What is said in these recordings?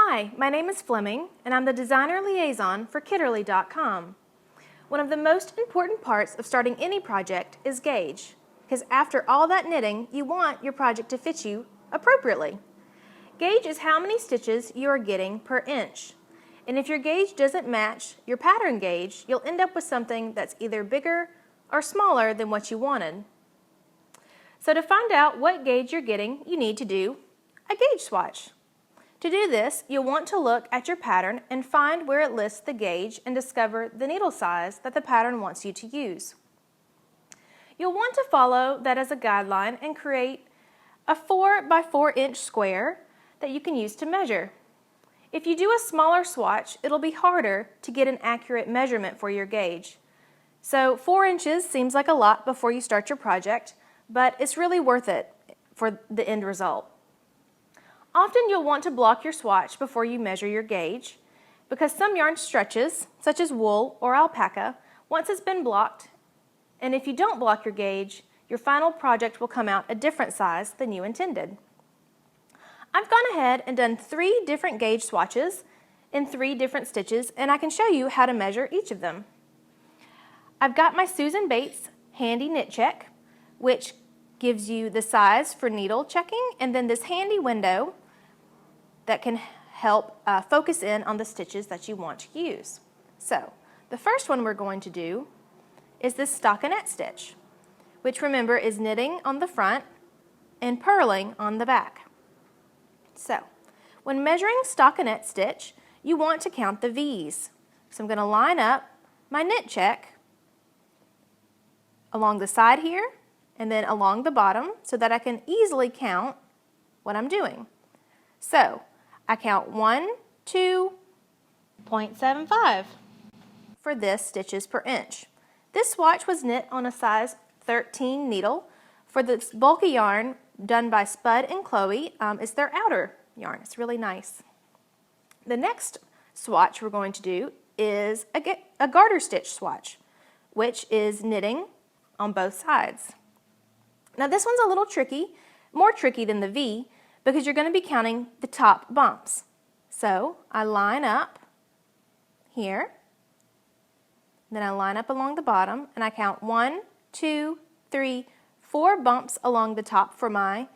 Hi, my name is Fleming, and I'm the designer liaison for Kitterly.com. One of the most important parts of starting any project is gauge, because after all that knitting, you want your project to fit you appropriately. Gauge is how many stitches you are getting per inch. And if your gauge doesn't match your pattern gauge, you'll end up with something that's either bigger or smaller than what you wanted. So to find out what gauge you're getting, you need to do a gauge swatch. To do this, you'll want to look at your pattern and find where it lists the gauge and discover the needle size that the pattern wants you to use. You'll want to follow that as a guideline and create a 4 by 4 inch square that you can use to measure. If you do a smaller swatch, it'll be harder to get an accurate measurement for your gauge. So 4 inches seems like a lot before you start your project, but it's really worth it for the end result. Often you'll want to block your swatch before you measure your gauge because some yarn stretches, such as wool or alpaca, once it's been blocked, and if you don't block your gauge, your final project will come out a different size than you intended. I've gone ahead and done 3 different gauge swatches in 3 different stitches, and I can show you how to measure each of them. I've got my Susan Bates handy knit check, which gives you the size for needle checking, and then this handy window that can help focus in on the stitches that you want to use. So the first one we're going to do is this stockinette stitch, which remember is knitting on the front and purling on the back. So when measuring stockinette stitch, you want to count the V's. So I'm going to line up my knit check along the side here and then along the bottom so that I can easily count what I'm doing. So I count 1, 2.75 for this stitches per inch. This swatch was knit on a size 13 needle. For this bulky yarn done by Spud and Chloe, it's their outer yarn. It's really nice. The next swatch we're going to do is a garter stitch swatch, which is knitting on both sides. Now this one's a little tricky, more tricky than the V, because you're going to be counting the top bumps. So I line up here, then I line up along the bottom, and I count 1, 2, 3, 4 bumps along the top for my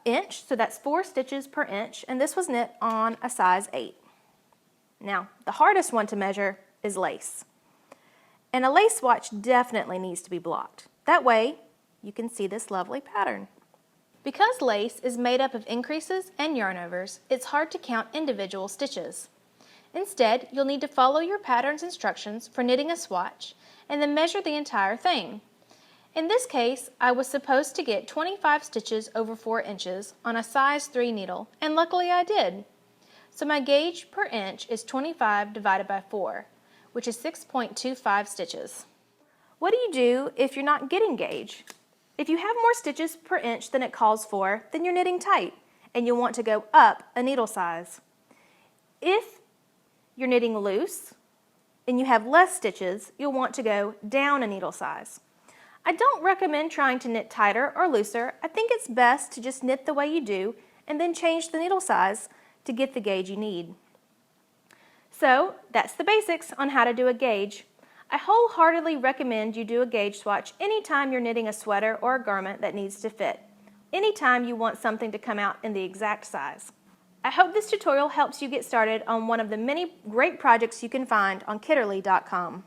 inch, so that's 4 stitches per inch, and this was knit on a size 8. Now, the hardest one to measure is lace. And a lace swatch definitely needs to be blocked. That way, you can see this lovely pattern. Because lace is made up of increases and yarn overs, it's hard to count individual stitches. Instead, you'll need to follow your pattern's instructions for knitting a swatch and then measure the entire thing. In this case, I was supposed to get 25 stitches over 4 inches on a size 3 needle, and luckily I did. So my gauge per inch is 25 divided by 4, which is 6.25 stitches. What do you do if you're not getting gauge? If you have more stitches per inch than it calls for, then you're knitting tight and you'll want to go up a needle size. If you're knitting loose and you have less stitches, you'll want to go down a needle size. I don't recommend trying to knit tighter or looser. I think it's best to just knit the way you do and then change the needle size to get the gauge you need. So that's the basics on how to do a gauge. I wholeheartedly recommend you do a gauge swatch anytime you're knitting a sweater or a garment that needs to fit. Anytime you want something to come out in the exact size. I hope this tutorial helps you get started on one of the many great projects you can find on Kitterly.com.